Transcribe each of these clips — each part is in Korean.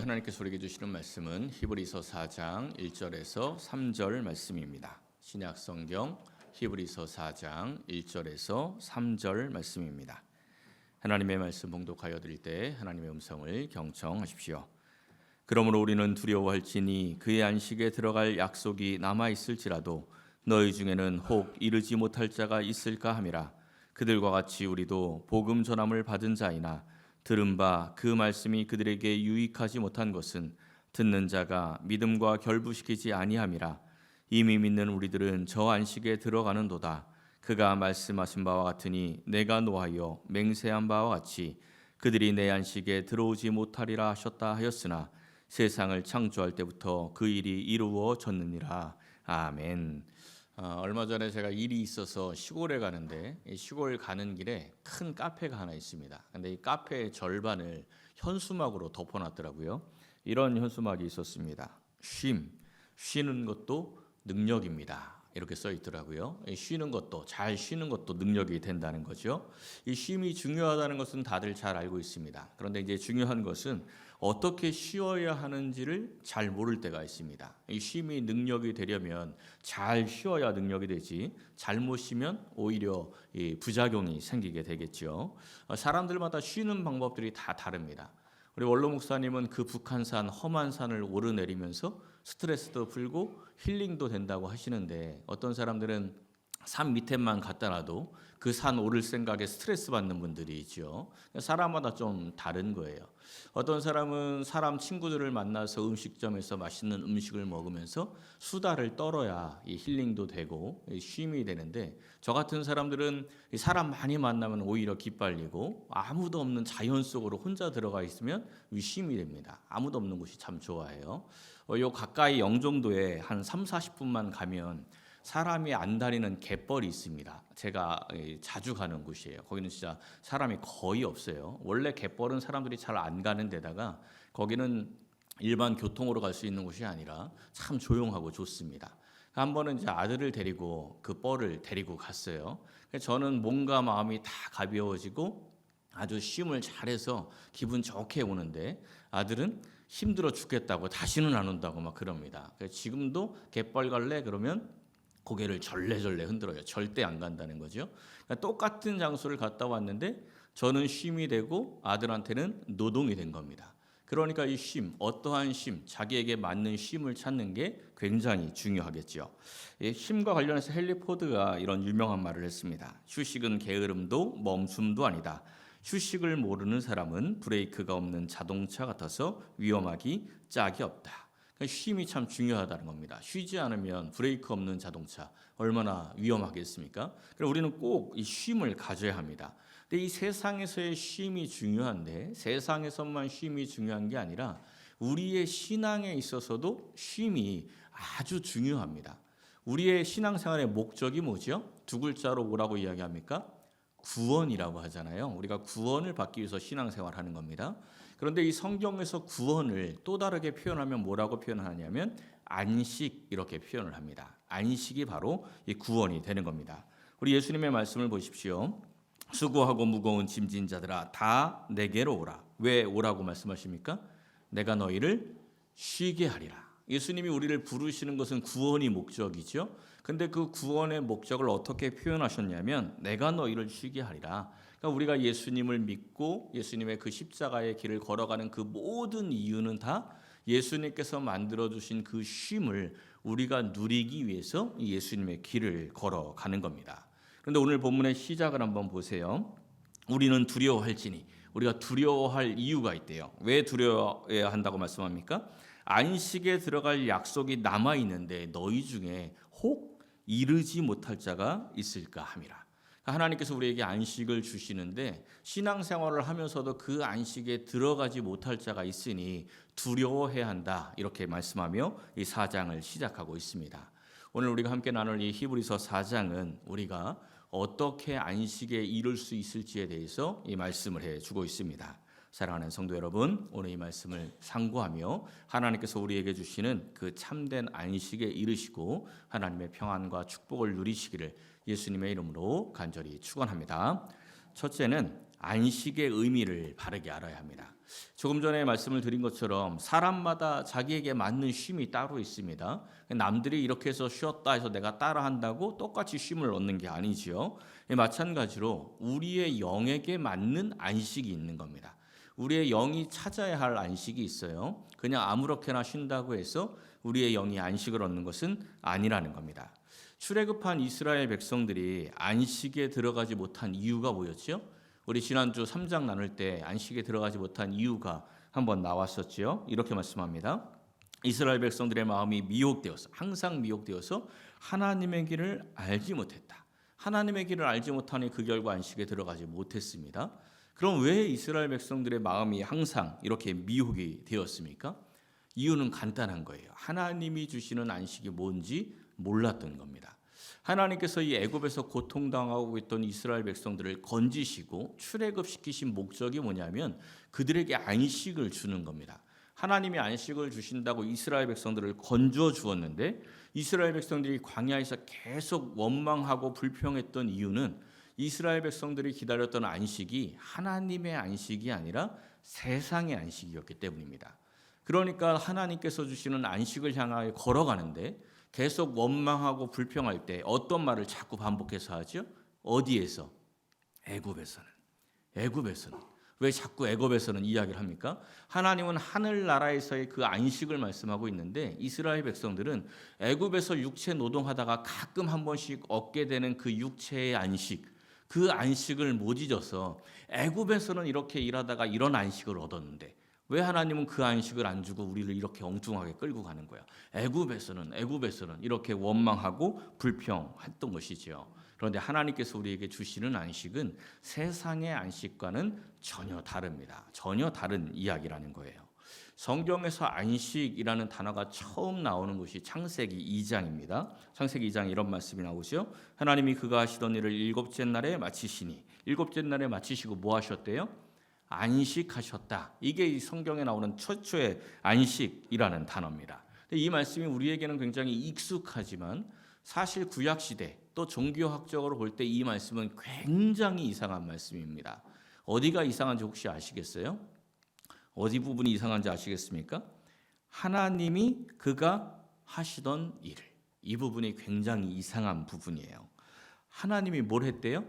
하나님께서 우리에게 주시는 말씀은 히브리서 4장 1절에서 3절 말씀입니다. 신약 성경 히브리서 4장 1절에서 3절 말씀입니다. 하나님의 말씀 봉독하여 드릴 때 하나님의 음성을 경청하십시오. 그러므로 우리는 두려워할지니 그의 안식에 들어갈 약속이 남아 있을지라도 너희 중에는 혹 이르지 못할 자가 있을까 함이라. 그들과 같이 우리도 복음 전함을 받은 자이나 들은 바 그 말씀이 그들에게 유익하지 못한 것은 듣는 자가 믿음과 결부시키지 아니함이라. 이미 믿는 우리들은 저 안식에 들어가는도다. 그가 말씀하신 바와 같으니 내가 노하여 맹세한 바와 같이 그들이 내 안식에 들어오지 못하리라 하셨다 하였으나 세상을 창조할 때부터 그 일이 이루어졌느니라. 아멘. 얼마 전에 제가 일이 있어서 시골에 가는데 시골 가는 길에 큰 카페가 하나 있습니다. 근데 이 카페의 절반을 현수막으로 덮어놨더라고요. 이런 현수막이 있었습니다. 쉬는 것도 능력입니다. 이렇게 써 있더라고요. 쉬는 것도, 잘 쉬는 것도 능력이 된다는 거죠. 이 쉼이 중요하다는 것은 다들 잘 알고 있습니다. 그런데 이제 중요한 것은 어떻게 쉬어야 하는지를 잘 모를 때가 있습니다. 이 쉼이 능력이 되려면 잘 쉬어야 능력이 되지, 잘못 쉬면 오히려 이 부작용이 생기게 되겠죠. 사람들마다 쉬는 방법들이 다 다릅니다. 우리 원로 목사님은 그 북한산 험한 산을 오르내리면서 스트레스도 풀고 힐링도 된다고 하시는데, 어떤 사람들은 산 밑에만 갖다 놔도 그 산 오를 생각에 스트레스 받는 분들이 있죠. 사람마다 좀 다른 거예요. 어떤 사람은 사람 친구들을 만나서 음식점에서 맛있는 음식을 먹으면서 수다를 떨어야 이 힐링도 되고 쉼이 되는데, 저 같은 사람들은 사람 많이 만나면 오히려 기빨리고 아무도 없는 자연 속으로 혼자 들어가 있으면 쉼이 됩니다. 아무도 없는 곳이 참 좋아해요. 요 가까이 영종도에 한 30-40분만 가면 사람이 안 다니는 갯벌이 있습니다. 제가 자주 가는 곳이에요. 거기는 진짜 사람이 거의 없어요. 원래 갯벌은 사람들이 잘 안 가는 데다가 거기는 일반 교통으로 갈 수 있는 곳이 아니라 참 조용하고 좋습니다. 한 번은 이제 아들을 데리고 그 뻘을 데리고 갔어요. 저는 몸과 마음이 다 가벼워지고 아주 쉼을 잘해서 기분 좋게 오는데, 아들은 힘들어 죽겠다고 다시는 안 온다고 막 그럽니다. 지금도 갯벌 갈래? 그러면 고개를 절레절레 흔들어요. 절대 안 간다는 거죠. 그러니까 똑같은 장소를 갔다 왔는데 저는 쉼이 되고 아들한테는 노동이 된 겁니다. 그러니까 이 쉼, 어떠한 쉼, 자기에게 맞는 쉼을 찾는 게 굉장히 중요하겠죠. 쉼과 관련해서 헨리 포드가 이런 유명한 말을 했습니다. 휴식은 게으름도 멈춤도 아니다. 휴식을 모르는 사람은 브레이크가 없는 자동차 같아서 위험하기 짝이 없다. 쉼이 참 중요하다는 겁니다. 쉬지 않으면 브레이크 없는 자동차 얼마나 위험하겠습니까? 그래서 우리는 꼭 이 쉼을 가져야 합니다. 근데 이 세상에서의 쉼이 중요한데, 세상에서만 쉼이 중요한 게 아니라 우리의 신앙에 있어서도 쉼이 아주 중요합니다. 우리의 신앙생활의 목적이 뭐죠? 두 글자로 뭐라고 이야기합니까? 구원이라고 하잖아요. 우리가 구원을 받기 위해서 신앙생활하는 겁니다. 그런데 이 성경에서 구원을 또 다르게 표현하면 뭐라고 표현하냐면 안식, 이렇게 표현을 합니다. 안식이 바로 이 구원이 되는 겁니다. 우리 예수님의 말씀을 보십시오. 수고하고 무거운 짐진 자들아 다 내게로 오라. 왜 오라고 말씀하십니까? 내가 너희를 쉬게 하리라. 예수님이 우리를 부르시는 것은 구원이 목적이죠. 근데 그 구원의 목적을 어떻게 표현하셨냐면 내가 너희를 쉬게 하리라. 그러니까 우리가 예수님을 믿고 예수님의 그 십자가의 길을 걸어가는 그 모든 이유는 다 예수님께서 만들어주신 그 쉼을 우리가 누리기 위해서 예수님의 길을 걸어가는 겁니다. 그런데 오늘 본문의 시작을 한번 보세요. 우리는 두려워할지니, 우리가 두려워할 이유가 있대요. 왜 두려워해야 한다고 말씀합니까? 안식에 들어갈 약속이 남아있는데 너희 중에 혹 이르지 못할 자가 있을까 함이라. 하나님께서 우리에게 안식을 주시는데 신앙생활을 하면서도 그 안식에 들어가지 못할 자가 있으니 두려워해야 한다, 이렇게 말씀하며 이 4장을 시작하고 있습니다. 오늘 우리가 함께 나눌 이 히브리서 4장은 우리가 어떻게 안식에 이룰 수 있을지에 대해서 이 말씀을 해주고 있습니다. 사랑하는 성도 여러분, 오늘 이 말씀을 상고하며 하나님께서 우리에게 주시는 그 참된 안식에 이르시고 하나님의 평안과 축복을 누리시기를 예수님의 이름으로 간절히 축원합니다. 첫째는 안식의 의미를 바르게 알아야 합니다. 조금 전에 말씀을 드린 것처럼 사람마다 자기에게 맞는 쉼이 따로 있습니다. 남들이 이렇게 해서 쉬었다 해서 내가 따라한다고 똑같이 쉼을 얻는 게 아니지요. 마찬가지로 우리의 영에게 맞는 안식이 있는 겁니다. 우리의 영이 찾아야 할 안식이 있어요. 그냥 아무렇게나 쉰다고 해서 우리의 영이 안식을 얻는 것은 아니라는 겁니다. 출애굽한 이스라엘 백성들이 안식에 들어가지 못한 이유가 뭐였죠? 우리 지난주 3장 나눌 때 안식에 들어가지 못한 이유가 한번 나왔었지요. 이렇게 말씀합니다. 이스라엘 백성들의 마음이 미혹되어서 항상 미혹되어서 하나님의 길을 알지 못했다. 하나님의 길을 알지 못하니 그 결과 안식에 들어가지 못했습니다. 그럼 왜 이스라엘 백성들의 마음이 항상 이렇게 미혹이 되었습니까? 이유는 간단한 거예요. 하나님이 주시는 안식이 뭔지 몰랐던 겁니다. 하나님께서 이 애굽에서 고통당하고 있던 이스라엘 백성들을 건지시고 출애굽시키신 목적이 뭐냐면 그들에게 안식을 주는 겁니다. 하나님이 안식을 주신다고 이스라엘 백성들을 건져 주었는데 이스라엘 백성들이 광야에서 계속 원망하고 불평했던 이유는 이스라엘 백성들이 기다렸던 안식이 하나님의 안식이 아니라 세상의 안식이었기 때문입니다. 그러니까 하나님께서 주시는 안식을 향하여 걸어가는데 계속 원망하고 불평할 때 어떤 말을 자꾸 반복해서 하죠? 어디에서? 애굽에서는. 왜 자꾸 애굽에서는 이야기를 합니까? 하나님은 하늘나라에서의 그 안식을 말씀하고 있는데 이스라엘 백성들은 애굽에서 육체 노동하다가 가끔 한 번씩 얻게 되는 그 육체의 안식, 그 안식을 못 잊어서 애굽에서는 이렇게 일하다가 이런 안식을 얻었는데 왜 하나님은 그 안식을 안 주고 우리를 이렇게 엉뚱하게 끌고 가는 거야? 애굽에서는 이렇게 원망하고 불평했던 것이죠. 그런데 하나님께서 우리에게 주시는 안식은 세상의 안식과는 전혀 다릅니다. 전혀 다른 이야기라는 거예요. 성경에서 안식이라는 단어가 처음 나오는 것이 창세기 2장입니다. 창세기 2장에 이런 말씀이 나오죠. 하나님이 그가 하시던 일을 일곱째 날에 마치시니 일곱째 날에 마치시고 뭐 하셨대요? 안식하셨다. 이게 성경에 나오는 최초의 안식이라는 단어입니다. 이 말씀이 우리에게는 굉장히 익숙하지만 사실 구약시대 또 종교학적으로 볼 때 이 말씀은 굉장히 이상한 말씀입니다. 어디가 이상한지 혹시 아시겠어요? 어디 부분이 이상한지 아시겠습니까? 하나님이 그가 하시던 일을, 이 부분이 굉장히 이상한 부분이에요. 하나님이 뭘 했대요?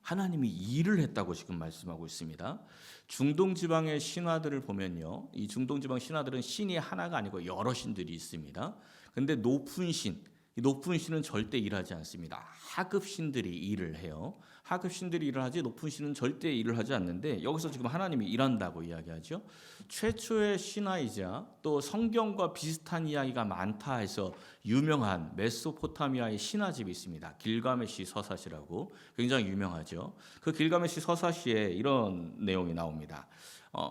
하나님이 일을 했다고 지금 말씀하고 있습니다. 중동 지방의 신화들을 보면요, 이 중동 지방 신화들은 신이 하나가 아니고 여러 신들이 있습니다. 근데 높은 신, 이 높은 신은 절대 일하지 않습니다. 하급 신들이 일을 해요. 하급 신들이 일을 하지 높은 신은 절대 일을 하지 않는데 여기서 지금 하나님이 일한다고 이야기하죠. 최초의 신화이자 또 성경과 비슷한 이야기가 많다 해서 유명한 메소포타미아의 신화집이 있습니다. 길가메시 서사시라고 굉장히 유명하죠. 그 길가메시 서사시에 이런 내용이 나옵니다.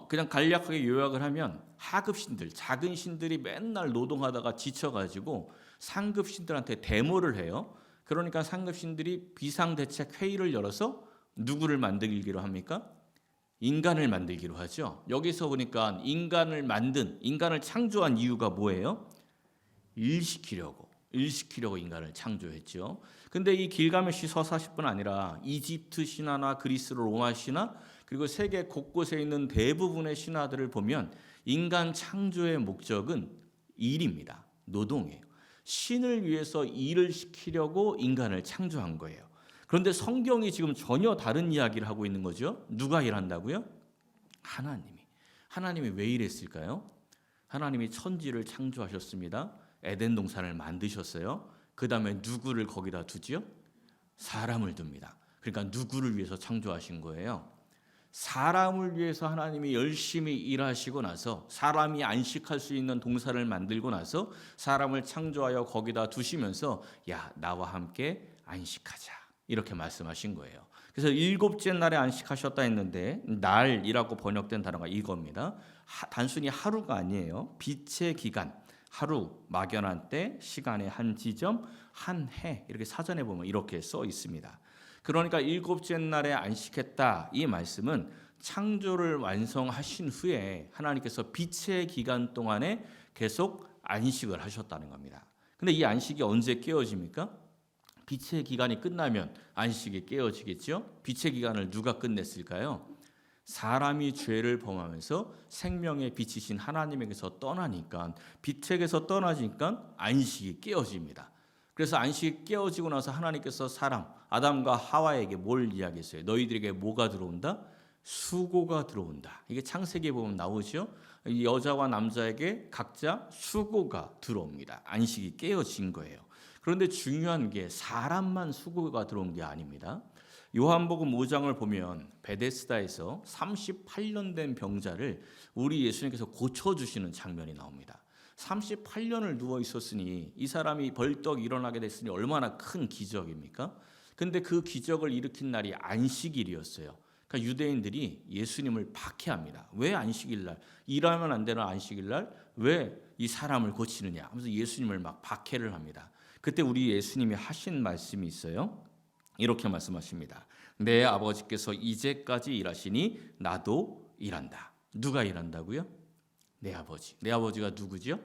그냥 간략하게 요약을 하면 하급 신들, 작은 신들이 맨날 노동하다가 지쳐가지고 상급 신들한테 데모를 해요. 그러니까 상급 신들이 비상대책 회의를 열어서 누구를 만들기로 합니까? 인간을 만들기로 하죠. 여기서 보니까 인간을 창조한 이유가 뭐예요? 일시키려고 인간을 창조했죠. 근데 이 길가메시 서사시뿐 아니라 이집트 신화나 그리스 로마 신화 그리고 세계 곳곳에 있는 대부분의 신화들을 보면 인간 창조의 목적은 일입니다. 노동이에요. 신을 위해서 일을 시키려고 인간을 창조한 거예요. 그런데 성경이 지금 전혀 다른 이야기를 하고 있는 거죠. 누가 일한다고요? 하나님이 왜 일했을까요? 하나님이 천지를 창조하셨습니다. 에덴 동산을 만드셨어요. 그 다음에 누구를 거기다 두지요? 사람을 둡니다. 그러니까 누구를 위해서 창조하신 거예요? 사람을 위해서 하나님이 열심히 일하시고 나서 사람이 안식할 수 있는 동산을 만들고 나서 사람을 창조하여 거기다 두시면서 야, 나와 함께 안식하자 이렇게 말씀하신 거예요. 그래서 일곱째 날에 안식하셨다 했는데 날이라고 번역된 단어가 이겁니다. 단순히 하루가 아니에요. 빛의 기간, 하루, 막연한 때, 시간의 한 지점, 한 해 이렇게 사전에 보면 이렇게 써 있습니다. 그러니까 일곱째 날에 안식했다 이 말씀은 창조를 완성하신 후에 하나님께서 빛의 기간 동안에 계속 안식을 하셨다는 겁니다. 근데 이 안식이 언제 깨어집니까? 빛의 기간이 끝나면 안식이 깨어지겠죠? 빛의 기간을 누가 끝냈을까요? 사람이 죄를 범하면서 생명의 빛이신 하나님에게서 떠나니까, 빛에게서 떠나니까 안식이 깨어집니다. 그래서 안식이 깨어지고 나서 하나님께서 사람 아담과 하와에게 뭘 이야기했어요? 너희들에게 뭐가 들어온다? 수고가 들어온다. 이게 창세기에 보면 나오죠. 이 여자와 남자에게 각자 수고가 들어옵니다. 안식이 깨어진 거예요. 그런데 중요한 게 사람만 수고가 들어온 게 아닙니다. 요한복음 5장을 보면 베데스다에서 38년 된 병자를 우리 예수님께서 고쳐주시는 장면이 나옵니다. 38년을 누워 있었으니 이 사람이 벌떡 일어나게 됐으니 얼마나 큰 기적입니까? 근데 그 기적을 일으킨 날이 안식일이었어요. 그러니까 유대인들이 예수님을 박해합니다. 왜 안식일 날, 일하면 안 되는 안식일 날 왜 이 사람을 고치느냐 하면서 예수님을 막 박해를 합니다. 그때 우리 예수님이 하신 말씀이 있어요. 이렇게 말씀하십니다. 내 아버지께서 이제까지 일하시니 나도 일한다. 누가 일한다고요? 내 아버지. 내 아버지가 누구죠?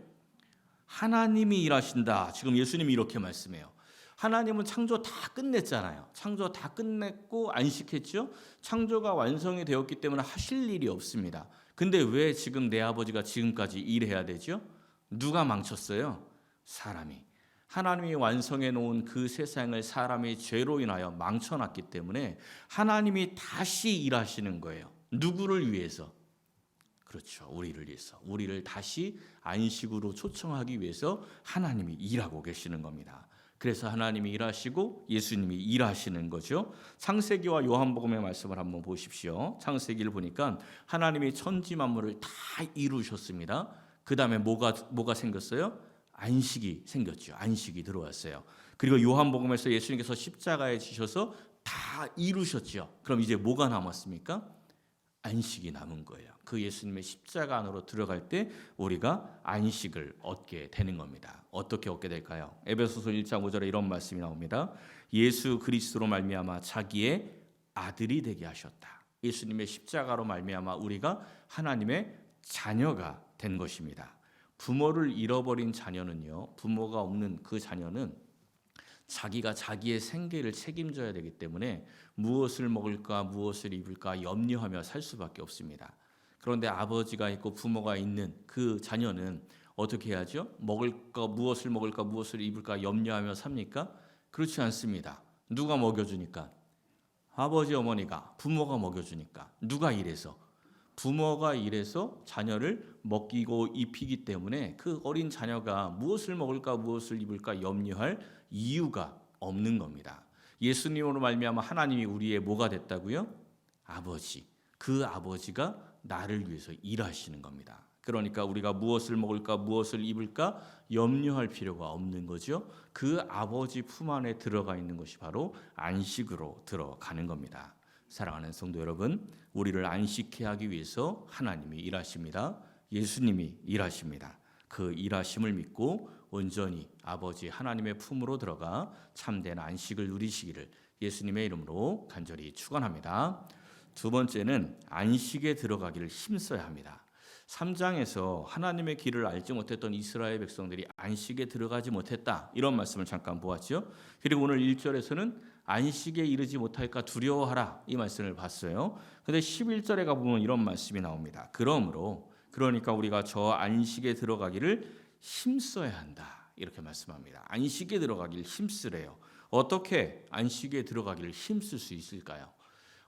하나님이 일하신다. 지금 예수님이 이렇게 말씀해요. 하나님은 창조 다 끝냈잖아요. 창조 다 끝냈고 안식했죠. 창조가 완성이 되었기 때문에 하실 일이 없습니다. 근데 왜 지금 내 아버지가 지금까지 일해야 되죠? 누가 망쳤어요? 사람이. 하나님이 완성해 놓은 그 세상을 사람의 죄로 인하여 망쳐놨기 때문에 하나님이 다시 일하시는 거예요. 누구를 위해서? 그렇죠. 우리를 위해서. 우리를 다시 안식으로 초청하기 위해서 하나님이 일하고 계시는 겁니다. 그래서 하나님이 일하시고 예수님이 일하시는 거죠. 창세기와 요한복음의 말씀을 한번 보십시오. 창세기를 보니까 하나님이 천지 만물을 다 이루셨습니다. 그 다음에 뭐가 생겼어요? 안식이 생겼죠. 안식이 들어왔어요. 그리고 요한복음에서 예수님께서 십자가에 지셔서 다 이루셨죠. 그럼 이제 뭐가 남았습니까? 안식이 남은 거예요. 그 예수님의 십자가 안으로 들어갈 때 우리가 안식을 얻게 되는 겁니다. 어떻게 얻게 될까요? 에베소서 1장 5절에 이런 말씀이 나옵니다. 예수 그리스도로 말미암아 자기의 아들이 되게 하셨다. 예수님의 십자가로 말미암아 우리가 하나님의 자녀가 된 것입니다. 부모를 잃어버린 자녀는요, 부모가 없는 그 자녀는 자기가 자기의 생계를 책임져야 되기 때문에 무엇을 먹을까 무엇을 입을까 염려하며 살 수밖에 없습니다. 그런데 아버지가 있고 부모가 있는 그 자녀는 어떻게 해야죠? 무엇을 먹을까 무엇을 입을까 염려하며 삽니까? 그렇지 않습니다. 누가 먹여주니까? 아버지 어머니가, 부모가 먹여주니까. 누가 일해서? 부모가 일해서 자녀를 먹이고 입히기 때문에 그 어린 자녀가 무엇을 먹을까 무엇을 입을까 염려할 이유가 없는 겁니다. 예수님으로 말미암아 하나님이 우리의 뭐가 됐다고요? 아버지. 그 아버지가 나를 위해서 일하시는 겁니다. 그러니까 우리가 무엇을 먹을까 무엇을 입을까 염려할 필요가 없는 거죠. 그 아버지 품 안에 들어가 있는 것이 바로 안식으로 들어가는 겁니다. 사랑하는 성도 여러분, 우리를 안식케 하기 위해서 하나님이 일하십니다. 예수님이 일하십니다. 그 일하심을 믿고 온전히 아버지 하나님의 품으로 들어가 참된 안식을 누리시기를 예수님의 이름으로 간절히 축원합니다. 두 번째는 안식에 들어가기를 힘써야 합니다. 3장에서 하나님의 길을 알지 못했던 이스라엘 백성들이 안식에 들어가지 못했다. 이런 말씀을 잠깐 보았죠. 그리고 오늘 1절에서는 안식에 이르지 못할까 두려워하라. 이 말씀을 봤어요. 근데 11절에 가보면 이런 말씀이 나옵니다. 그러니까 우리가 저 안식에 들어가기를 힘써야 한다. 이렇게 말씀합니다. 안식에 들어가기를 힘쓰래요. 어떻게 안식에 들어가기를 힘쓸 수 있을까요?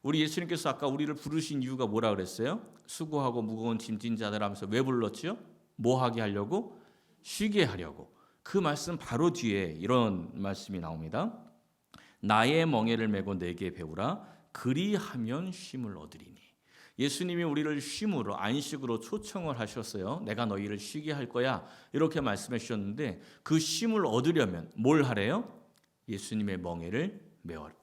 우리 예수님께서 아까 우리를 부르신 이유가 뭐라 그랬어요? 수고하고 무거운 짐진 자들 하면서 왜 불렀죠? 뭐 하게 하려고? 쉬게 하려고. 그 말씀 바로 뒤에 이런 말씀이 나옵니다. 나의 멍에를 메고 내게 배우라. 그리하면 쉼을 얻으리니. 예수님이 우리를 쉼으로 안식으로 초청을 하셨어요. 내가 너희를 쉬게 할 거야. 이렇게 말씀해 주셨는데 그 쉼을 얻으려면 뭘 하래요? 예수님의 멍에를 메워라.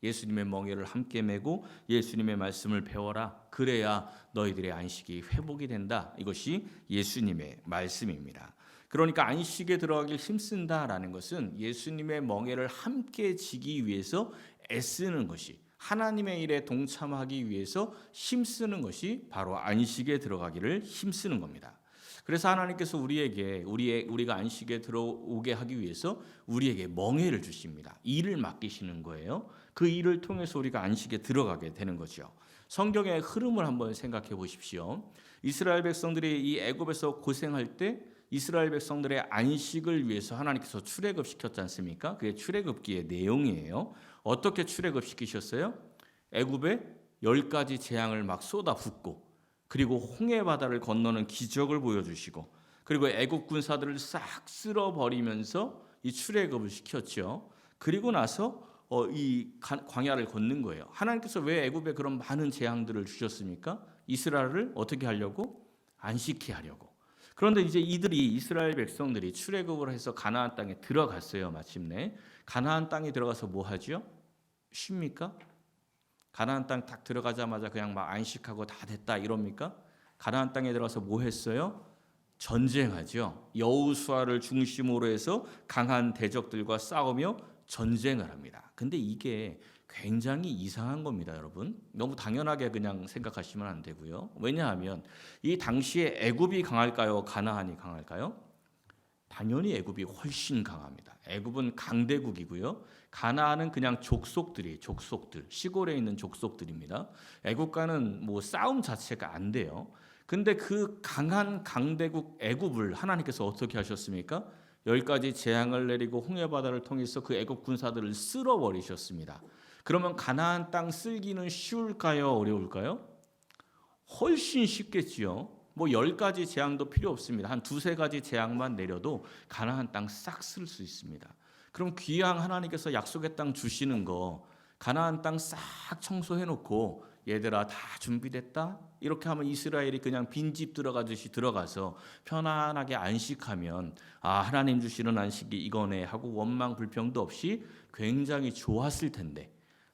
예수님의 멍에를 함께 메고 예수님의 말씀을 배워라. 그래야 너희들의 안식이 회복이 된다. 이것이 예수님의 말씀입니다. 그러니까 안식에 들어가길 힘쓴다라는 것은 예수님의 멍에를 함께 지기 위해서 애쓰는 것이, 하나님의 일에 동참하기 위해서 힘쓰는 것이 바로 안식에 들어가기를 힘쓰는 겁니다. 그래서 하나님께서 우리가 안식에 들어오게 하기 위해서 우리에게 멍에를 주십니다. 일을 맡기시는 거예요. 그 일을 통해서 우리가 안식에 들어가게 되는 거죠. 성경의 흐름을 한번 생각해 보십시오. 이스라엘 백성들이 이 애굽에서 고생할 때 이스라엘 백성들의 안식을 위해서 하나님께서 출애굽시켰지 않습니까? 그게 출애굽기의 내용이에요. 어떻게 출애굽시키셨어요? 애굽에 10가지 재앙을 막 쏟아붓고, 그리고 홍해 바다를 건너는 기적을 보여주시고, 그리고 애굽 군사들을 싹 쓸어버리면서 이 출애굽을 시켰죠. 그리고 나서 이 광야를 걷는 거예요. 하나님께서 왜 애굽에 그런 많은 재앙들을 주셨습니까? 이스라엘을 어떻게 하려고? 안식케 하려고. 그런데 이제 이스라엘 백성들이 출애굽을 해서 가나안 땅에 들어갔어요. 마침내 가나안 땅에 들어가서 뭐 하죠? 쉽니까? 가나안 땅 딱 들어가자마자 그냥 막 안식하고 다 됐다 이럽니까? 가나안 땅에 들어가서 뭐 했어요? 전쟁하죠. 여호수아를 중심으로 해서 강한 대적들과 싸우며 전쟁을 합니다. 근데 이게 굉장히 이상한 겁니다, 여러분. 너무 당연하게 그냥 생각하시면 안 되고요. 왜냐하면 이 당시에 애굽이 강할까요? 가나안이 강할까요? 당연히 애굽이 훨씬 강합니다. 애굽은 강대국이고요. 가나안은 그냥 족속들, 시골에 있는 족속들입니다. 애굽과는 뭐 싸움 자체가 안 돼요. 근데 그 강한 강대국 애굽을 하나님께서 어떻게 하셨습니까? 10가지 재앙을 내리고 홍해 바다를 통해서 그 애굽 군사들을 쓸어버리셨습니다. 그러면 가나안 땅 쓸기는 쉬울까요? 어려울까요? 훨씬 쉽겠지요. 뭐 10가지 재앙도 필요 없습니다. 한 2-3가지 재앙만 내려도 가나안 땅 싹 쓸 수 있습니다. 그럼 귀양 하나님께서 약속의 땅 주시는 거 가나안 땅 싹 청소해 놓고 얘들아 다 준비됐다? 이렇게 하면 이스라엘이 그냥 빈집 들어가듯이 들어가서 편안하게 안식하면 하나님 주시는 안식이 이거네 하고 원망 불평도 없이 굉장히 좋았을 텐데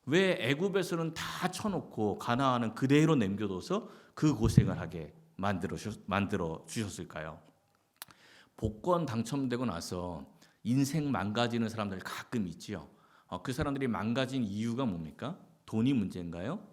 왜 애굽에서는 다 쳐놓고 가나안은 그대로 남겨둬서 그 고생을 하게 만들어 주셨을까요? 복권 당첨되고 나서 인생 망가지는 사람들 가끔 있지요. 그 사람들이 망가진 이유가 뭡니까? 돈이 문제인가요?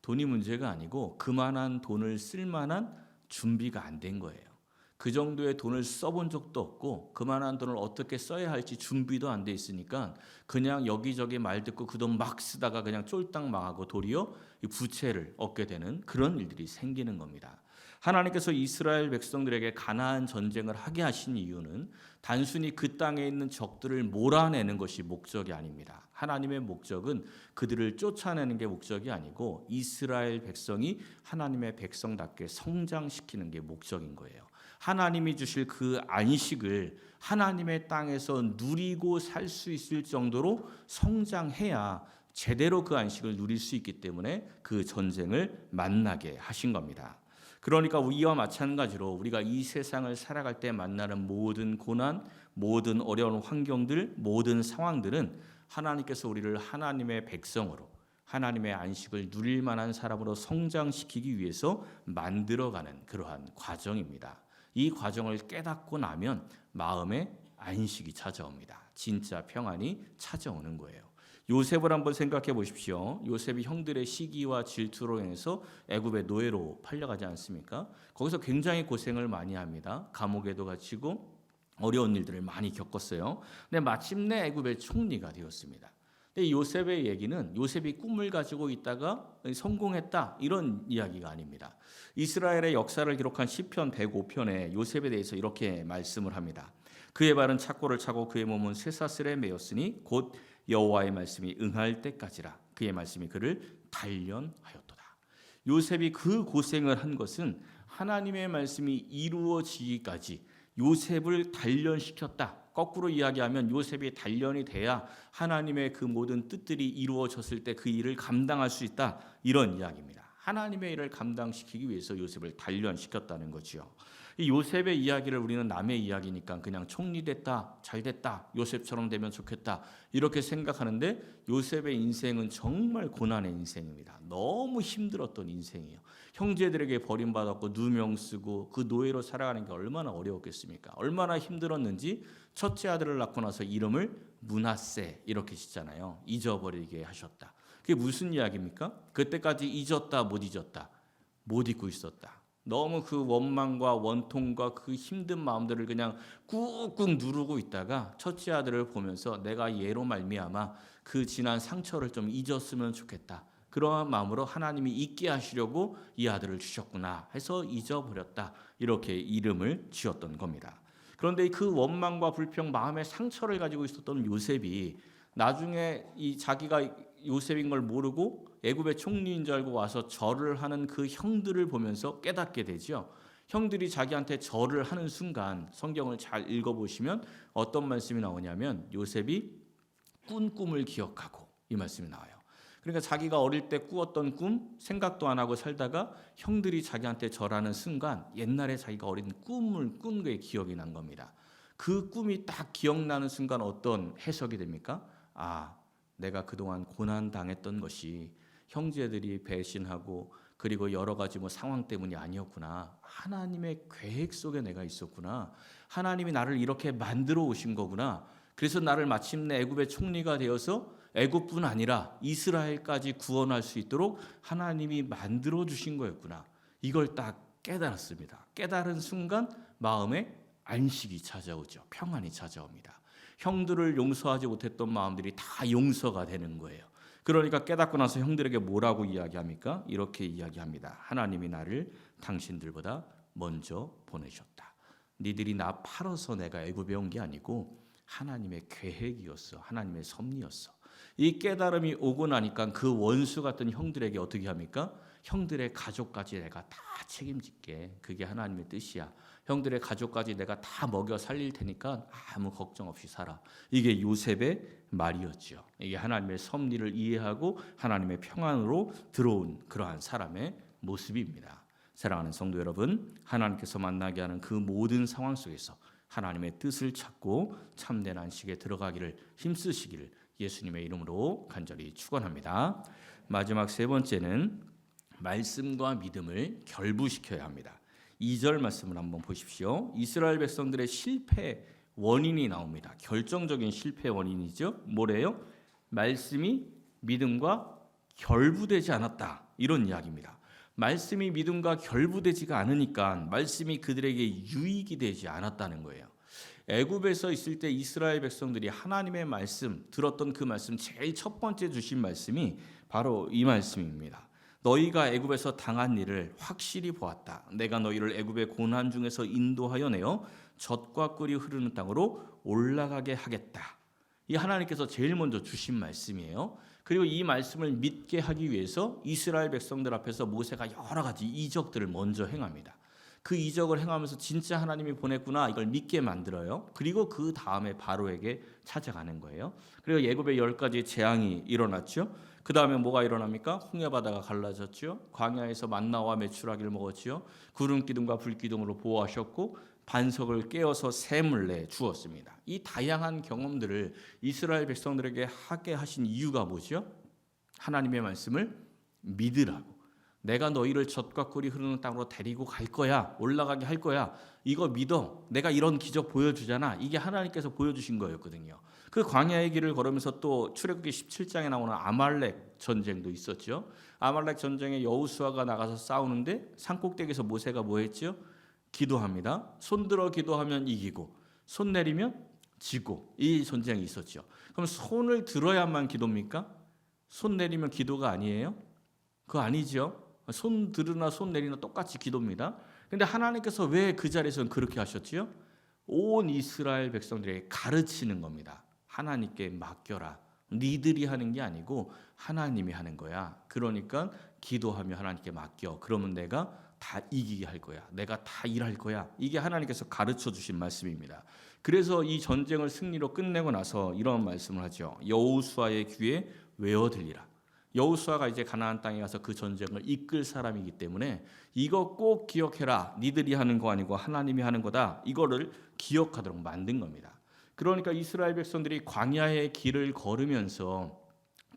돈이 문제가 아니고 그만한 돈을 쓸 만한 준비가 안 된 거예요. 그 정도의 돈을 써본 적도 없고 그만한 돈을 어떻게 써야 할지 준비도 안 돼 있으니까 그냥 여기저기 말 듣고 그 돈 막 쓰다가 그냥 쫄딱 망하고 도리어 부채를 얻게 되는 그런 일들이 생기는 겁니다. 하나님께서 이스라엘 백성들에게 가나안 전쟁을 하게 하신 이유는 단순히 그 땅에 있는 적들을 몰아내는 것이 목적이 아닙니다. 하나님의 목적은 그들을 쫓아내는 게 목적이 아니고 이스라엘 백성이 하나님의 백성답게 성장시키는 게 목적인 거예요. 하나님이 주실 그 안식을 하나님의 땅에서 누리고 살 수 있을 정도로 성장해야 제대로 그 안식을 누릴 수 있기 때문에 그 전쟁을 만나게 하신 겁니다. 그러니까 이와 마찬가지로 우리가 이 세상을 살아갈 때 만나는 모든 고난, 모든 어려운 환경들, 모든 상황들은 하나님께서 우리를 하나님의 백성으로 하나님의 안식을 누릴 만한 사람으로 성장시키기 위해서 만들어가는 그러한 과정입니다. 이 과정을 깨닫고 나면 마음에 안식이 찾아옵니다. 진짜 평안이 찾아오는 거예요. 요셉을 한번 생각해 보십시오. 요셉이 형들의 시기와 질투로 인해서 애굽의 노예로 팔려가지 않습니까? 거기서 굉장히 고생을 많이 합니다. 감옥에도 갇히고 어려운 일들을 많이 겪었어요. 근데 마침내 애굽의 총리가 되었습니다. 근데 요셉의 얘기는 요셉이 꿈을 가지고 있다가 성공했다 이런 이야기가 아닙니다. 이스라엘의 역사를 기록한 시편 105편에 요셉에 대해서 이렇게 말씀을 합니다. 그의 발은 착고를 차고 그의 몸은 쇠사슬에 매였으니 곧 여호와의 말씀이 응할 때까지라 그의 말씀이 그를 단련하였도다. 요셉이 그 고생을 한 것은 하나님의 말씀이 이루어지기까지 요셉을 단련시켰다. 거꾸로 이야기하면 요셉이 단련이 돼야 하나님의 그 모든 뜻들이 이루어졌을 때 그 일을 감당할 수 있다. 이런 이야기입니다. 하나님의 일을 감당시키기 위해서 요셉을 단련시켰다는 거죠. 이 요셉의 이야기를 우리는 남의 이야기니까 그냥 총리 됐다, 잘 됐다, 요셉처럼 되면 좋겠다 이렇게 생각하는데 요셉의 인생은 정말 고난의 인생입니다. 너무 힘들었던 인생이에요. 형제들에게 버림받았고 누명 쓰고 그 노예로 살아가는 게 얼마나 어려웠겠습니까? 얼마나 힘들었는지 첫째 아들을 낳고 나서 이름을 므낫세 이렇게 짓잖아요. 잊어버리게 하셨다. 그게 무슨 이야기입니까? 그때까지 잊었다 못 잊었다. 못 잊고 있었다. 너무 그 원망과 원통과 그 힘든 마음들을 그냥 꾹꾹 누르고 있다가 첫째 아들을 보면서 내가 얘로 말미암아 그 지난 상처를 좀 잊었으면 좋겠다. 그러한 마음으로 하나님이 잊게 하시려고 이 아들을 주셨구나 해서 잊어버렸다. 이렇게 이름을 지었던 겁니다. 그런데 그 원망과 불평, 마음의 상처를 가지고 있었던 요셉이 나중에 이 자기가 요셉인 걸 모르고 애굽의 총리인 줄 알고 와서 절을 하는 그 형들을 보면서 깨닫게 되죠. 형들이 자기한테 절을 하는 순간 성경을 잘 읽어보시면 어떤 말씀이 나오냐면 요셉이 꾼 꿈을 기억하고 이 말씀이 나와요. 그러니까 자기가 어릴 때 꾸었던 꿈 생각도 안 하고 살다가 형들이 자기한테 절하는 순간 옛날에 자기가 어린 꿈을 꾼 게 기억이 난 겁니다. 그 꿈이 딱 기억나는 순간 어떤 해석이 됩니까? 아, 내가 그동안 고난당했던 것이 형제들이 배신하고 그리고 여러 가지 상황 때문이 아니었구나. 하나님의 계획 속에 내가 있었구나. 하나님이 나를 이렇게 만들어 오신 거구나. 그래서 나를 마침내 애굽의 총리가 되어서 애굽뿐 아니라 이스라엘까지 구원할 수 있도록 하나님이 만들어 주신 거였구나. 이걸 딱 깨달았습니다. 깨달은 순간 마음에 안식이 찾아오죠. 평안이 찾아옵니다. 형들을 용서하지 못했던 마음들이 다 용서가 되는 거예요. 그러니까 깨닫고 나서 형들에게 뭐라고 이야기합니까? 이렇게 이야기합니다. 하나님이 나를 당신들보다 먼저 보내셨다. 니들이 나 팔아서 내가 애굽에 온 게 아니고 하나님의 계획이었어. 하나님의 섭리였어. 이 깨달음이 오고 나니까 그 원수 같은 형들에게 어떻게 합니까? 형들의 가족까지 내가 다 책임질게. 그게 하나님의 뜻이야. 형들의 가족까지 내가 다 먹여 살릴 테니까 아무 걱정 없이 살아. 이게 요셉의 말이었죠. 이게 하나님의 섭리를 이해하고 하나님의 평안으로 들어온 그러한 사람의 모습입니다. 사랑하는 성도 여러분, 하나님께서 만나게 하는 그 모든 상황 속에서 하나님의 뜻을 찾고 참된 안식에 들어가기를 힘쓰시기를 예수님의 이름으로 간절히 축원합니다. 마지막 세 번째는 말씀과 믿음을 결부시켜야 합니다. 2절 말씀을 한번 보십시오. 이스라엘 백성들의 실패 원인이 나옵니다. 결정적인 실패 원인이죠. 뭐래요? 말씀이 믿음과 결부되지 않았다. 이런 이야기입니다. 말씀이 믿음과 결부되지가 않으니까 말씀이 그들에게 유익이 되지 않았다는 거예요. 애굽에서 있을 때 이스라엘 백성들이 하나님의 말씀 들었던 그 말씀 제일 첫 번째 주신 말씀이 바로 이 말씀입니다. 너희가 애굽에서 당한 일을 확실히 보았다. 내가 너희를 애굽의 고난 중에서 인도하여 내어 젖과 꿀이 흐르는 땅으로 올라가게 하겠다. 이 하나님께서 제일 먼저 주신 말씀이에요. 그리고 이 말씀을 믿게 하기 위해서 이스라엘 백성들 앞에서 모세가 여러 가지 이적들을 먼저 행합니다. 그 이적을 행하면서 진짜 하나님이 보냈구나 이걸 믿게 만들어요. 그리고 그 다음에 바로에게 찾아가는 거예요. 그리고 애굽에 10가지 재앙이 일어났죠. 그 다음에 뭐가 일어납니까? 홍해바다가 갈라졌죠. 광야에서 만나와 메추라기를 먹었죠. 구름 기둥과 불 기둥으로 보호하셨고 반석을 깨어서 샘을 내 주었습니다. 이 다양한 경험들을 이스라엘 백성들에게 하게 하신 이유가 뭐죠? 하나님의 말씀을 믿으라고. 내가 너희를 젖과 꿀이 흐르는 땅으로 데리고 갈 거야. 올라가게 할 거야. 이거 믿어. 내가 이런 기적 보여주잖아. 이게 하나님께서 보여주신 거였거든요. 그 광야의 길을 걸으면서 또 출애굽기 17장에 나오는 아말렉 전쟁도 있었죠. 아말렉 전쟁에 여호수아가 나가서 싸우는데 산꼭대기에서 모세가 뭐 했죠? 기도합니다. 손 들어 기도하면 이기고 손 내리면 지고 이 전쟁이 있었죠. 그럼 손을 들어야만 기도입니까? 손 내리면 기도가 아니에요? 그거 아니죠. 손 들으나 손 내리나 똑같이 기도입니다. 그런데 하나님께서 왜 그 자리에서는 그렇게 하셨지요? 온 이스라엘 백성들에게 가르치는 겁니다. 하나님께 맡겨라. 니들이 하는 게 아니고 하나님이 하는 거야. 그러니까 기도하며 하나님께 맡겨. 그러면 내가 다 이기게 할 거야. 내가 다 일할 거야. 이게 하나님께서 가르쳐 주신 말씀입니다. 그래서 이 전쟁을 승리로 끝내고 나서 이런 말씀을 하죠. 여호수아의 귀에 외어 들리라. 여호수아가 이제 가나안 땅에 가서 그 전쟁을 이끌 사람이기 때문에 이거 꼭 기억해라. 니들이 하는 거 아니고 하나님이 하는 거다. 이거를 기억하도록 만든 겁니다. 그러니까 이스라엘 백성들이 광야의 길을 걸으면서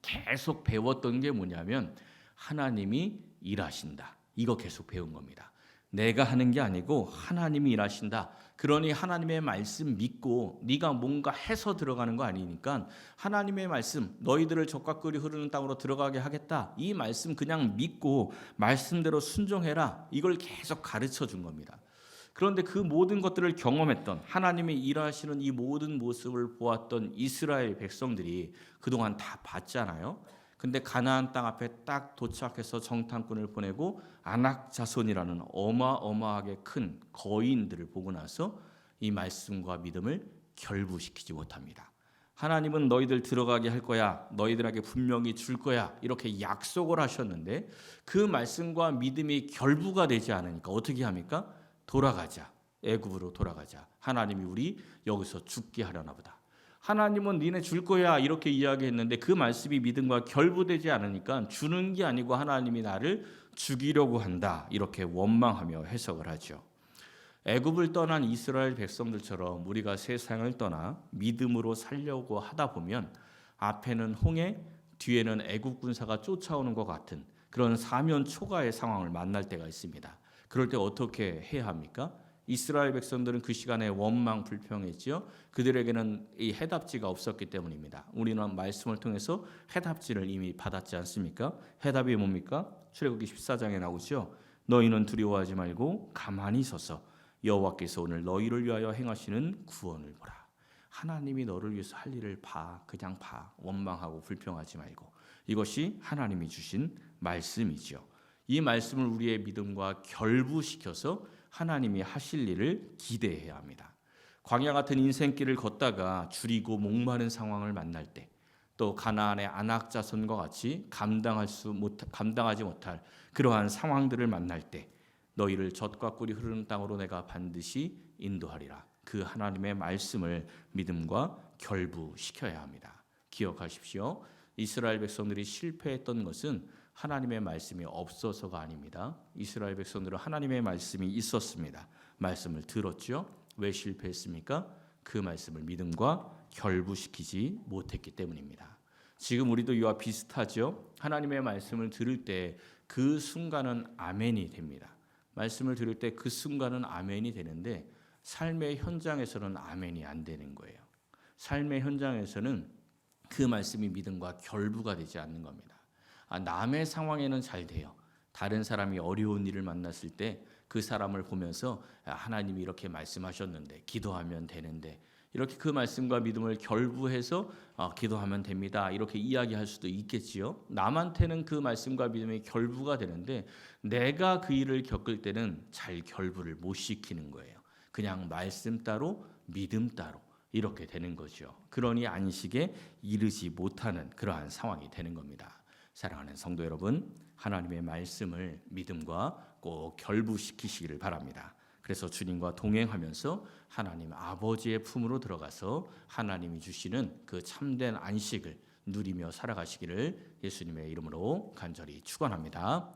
계속 배웠던 게 뭐냐면 하나님이 일하신다. 이거 계속 배운 겁니다. 내가 하는 게 아니고 하나님이 일하신다. 그러니 하나님의 말씀 믿고 네가 뭔가 해서 들어가는 거 아니니까 하나님의 말씀 너희들을 젖과 꿀이 흐르는 땅으로 들어가게 하겠다. 이 말씀 그냥 믿고 말씀대로 순종해라. 이걸 계속 가르쳐 준 겁니다. 그런데 그 모든 것들을 경험했던 하나님이 일하시는 이 모든 모습을 보았던 이스라엘 백성들이 그동안 다 봤잖아요. 근데 가나안 땅 앞에 딱 도착해서 정탐꾼을 보내고 아낙 자손이라는 어마어마하게 큰 거인들을 보고 나서 이 말씀과 믿음을 결부시키지 못합니다. 하나님은 너희들 들어가게 할 거야. 너희들에게 분명히 줄 거야. 이렇게 약속을 하셨는데 그 말씀과 믿음이 결부가 되지 않으니까 어떻게 합니까? 돌아가자. 애굽으로 돌아가자. 하나님이 우리 여기서 죽게 하려나 보다. 하나님은 니네 줄 거야 이렇게 이야기했는데 그 말씀이 믿음과 결부되지 않으니까 주는 게 아니고 하나님이 나를 죽이려고 한다 이렇게 원망하며 해석을 하죠. 애굽을 떠난 이스라엘 백성들처럼 우리가 세상을 떠나 믿음으로 살려고 하다 보면 앞에는 홍해, 뒤에는 애굽 군사가 쫓아오는 것 같은 그런 사면 초가의 상황을 만날 때가 있습니다. 그럴 때 어떻게 해야 합니까? 이스라엘 백성들은 그 시간에 원망 불평했지요. 그들에게는 이 해답지가 없었기 때문입니다. 우리는 말씀을 통해서 해답지를 이미 받았지 않습니까? 해답이 뭡니까? 출애굽기 14장에 나오죠. 너희는 두려워하지 말고 가만히 서서 여호와께서 오늘 너희를 위하여 행하시는 구원을 보라. 하나님이 너를 위해서 할 일을 봐. 그냥 봐. 원망하고 불평하지 말고. 이것이 하나님이 주신 말씀이죠. 이 말씀을 우리의 믿음과 결부시켜서 하나님이 하실 일을 기대해야 합니다. 광야 같은 인생길을 걷다가 줄이고 목마른 상황을 만날 때, 또 가나안의 아낙 자손과 같이 감당하지 못할 그러한 상황들을 만날 때, 너희를 젖과 꿀이 흐르는 땅으로 내가 반드시 인도하리라. 그 하나님의 말씀을 믿음과 결부시켜야 합니다. 기억하십시오. 이스라엘 백성들이 실패했던 것은 하나님의 말씀이 없어서가 아닙니다. 이스라엘 백성들은 하나님의 말씀이 있었습니다. 말씀을 들었죠. 왜 실패했습니까? 그 말씀을 믿음과 결부시키지 못했기 때문입니다. 지금 우리도 이와 비슷하죠. 하나님의 말씀을 들을 때 그 순간은 아멘이 됩니다. 말씀을 들을 때 그 순간은 아멘이 되는데 삶의 현장에서는 아멘이 안 되는 거예요. 삶의 현장에서는 그 말씀이 믿음과 결부가 되지 않는 겁니다. 남의 상황에는 잘 돼요. 다른 사람이 어려운 일을 만났을 때 그 사람을 보면서 하나님이 이렇게 말씀하셨는데 기도하면 되는데 이렇게 그 말씀과 믿음을 결부해서 기도하면 됩니다. 이렇게 이야기할 수도 있겠지요. 남한테는 그 말씀과 믿음이 결부가 되는데 내가 그 일을 겪을 때는 잘 결부를 못 시키는 거예요. 그냥 말씀 따로 믿음 따로 이렇게 되는 거죠. 그러니 안식에 이르지 못하는 그러한 상황이 되는 겁니다. 사랑하는 성도 여러분, 하나님의 말씀을 믿음과 꼭 결부시키시기를 바랍니다. 그래서 주님과 동행하면서 하나님 아버지의 품으로 들어가서 하나님이 주시는 그 참된 안식을 누리며 살아가시기를 예수님의 이름으로 간절히 축원합니다.